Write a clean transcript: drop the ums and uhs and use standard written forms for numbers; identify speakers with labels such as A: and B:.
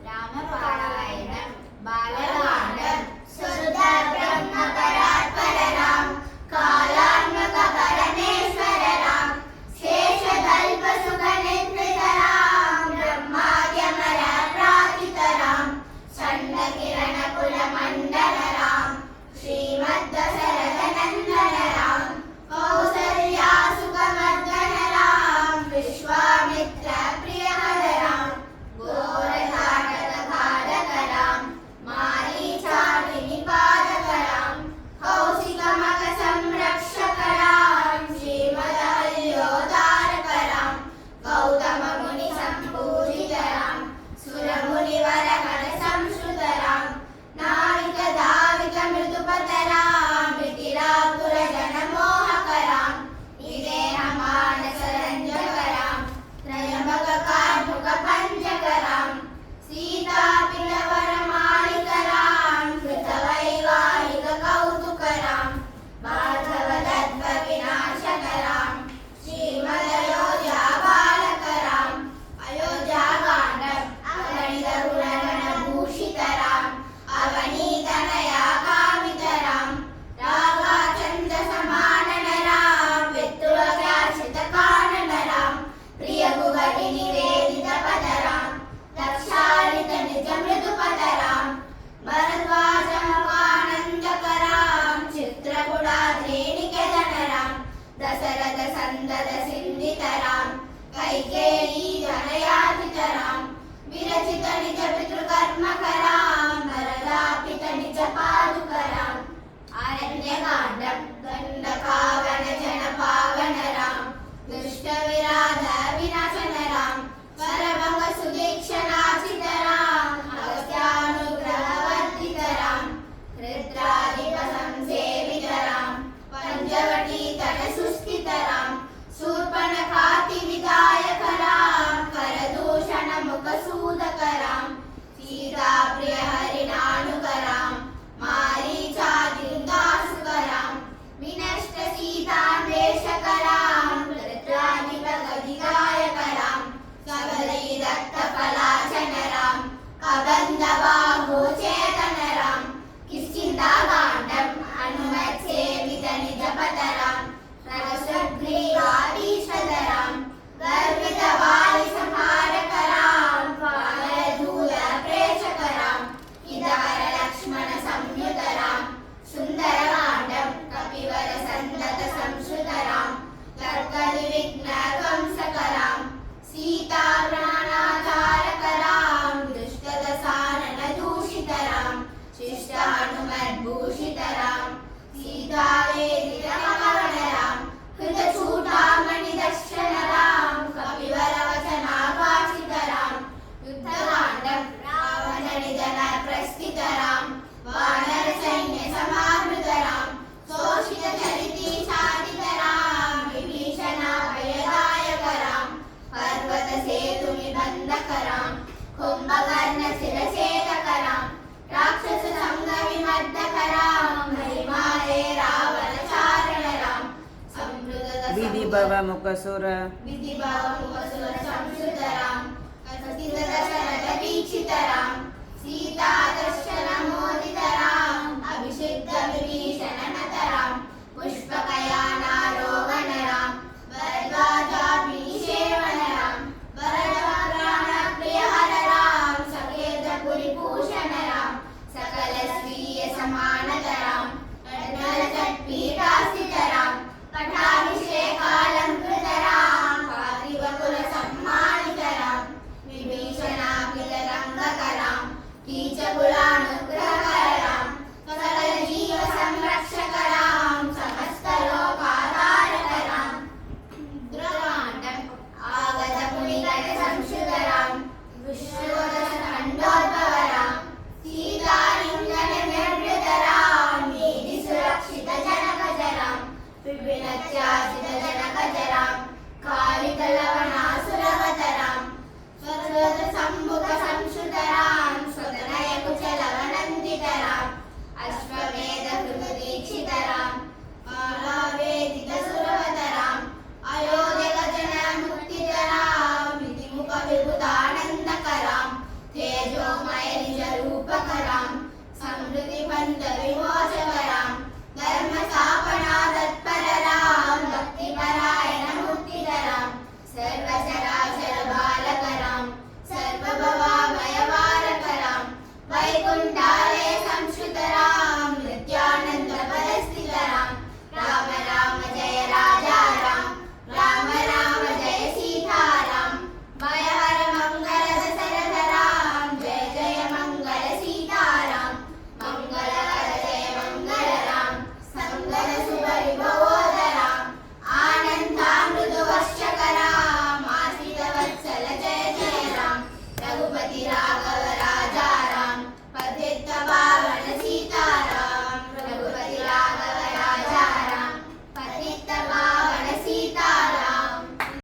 A: रामपारायणं बालकाण्डं सुधा ब्रह्मपरात् पररां कालात्मकपरमेश्वर Ram शेषकल्पसुखनिर्वृतरां ब्रह्माद्यमरप्रातितरां चण्डकिरणकुलमण्डलरां श्रीमद्दशरथनन्दनरां कौसल्यासुखमर्दनरां विश्वामित्रप्रियहररां घोरताटकबाधकरां मारीचाग्निपादकरां कौशिकमखसंरक्षकरां श्रीमदहल्योद्धारकरां गौतममुनिसम्पूजितरां सुरमुनिवरगणसंश्रुतरां नाविकधाविकमृदुपतरां मिथिलापुरजनमोहकरां निदेहमानसरञ्जकरां त्रयम्बककार्मुकपञ्चकरां सीतापिलवरमालिकरां कृतवैवाहिककौतुकरां बाधवदत्तविनाशकरां श्रीमदयोध्याबालकरां अयोध्याकाण्डम् अगणितगुणगणभूषितराम् अवनीतनयाकामितरां रागाचन्द्रसमाननरां वित्तुवगाश्रितकाननरां प्रियगुगटिनिवेदितपदरां लक्षालितनिजमृदुपदरां भरद्वाजमुखानन्दकरां चित्रकुटाद्रेणिकेतनरां दशरथसन्दतसिन्धितरां कैकेयीधनयातितरां विरचितनिजपितृकर्मकरां वरदापितनिजपादुकराम् आरण्यकाण्डं दण्डकावनजनपावनरां दुष्टविराधविनाशनरां वरभङ्गसुदीक्षणाचितरां अगस्त्यानुग्रहवर्धितरां हृद्राधिपसंसेवितरां पञ्चवटीतटसुस्थितरां शूर्पणखातिविदायकरां करदूषणमुखसूदकरां सीताप्रियहरिणानुकरां मारीचादिदासुकरां विनष्टसीतान्वेषकरां कृत्रादिपगदिदायकरां सबरीदत्तपलाचनरां कबन्धबाहुचेतनरां किष्किन्धाकाण्डं हनुमत्सेवितनिजपतरां रघुसुग्रीवाधीशतरां गर्वितवालिसंहारकरां वानरधूलप्रेषकरां इदवरलक्ष्मणसंयुतरां सुन्दरकाण्डं कपिवरसन्दतसंश्रुतरां तर्कनिविघ्नध्वंसकरां सीताप्राणाधारकरां दुष्टदशाननदूषितरां शिष्टहनुमद्भूषितरां सीतावेदितमकवनरां कृतचूडामणिदर्शनरां कपिवरवचनाभाषितरां युद्धकाण्डं रावणनिधनप्रस्थितरां वानरसैन्यसमावृतरां शोषितचरितीचारितरां विभीषणाभयदायकरां पर्वतसेतुनिबन्धकरां कुम्भकर्णशिरसेदकरां राक्षससंगविमर्दकरां महिमाले रावणचारणरां
B: विधिभवमुखसुर
A: संश्रुतरां कथितदशरथनन्दनरां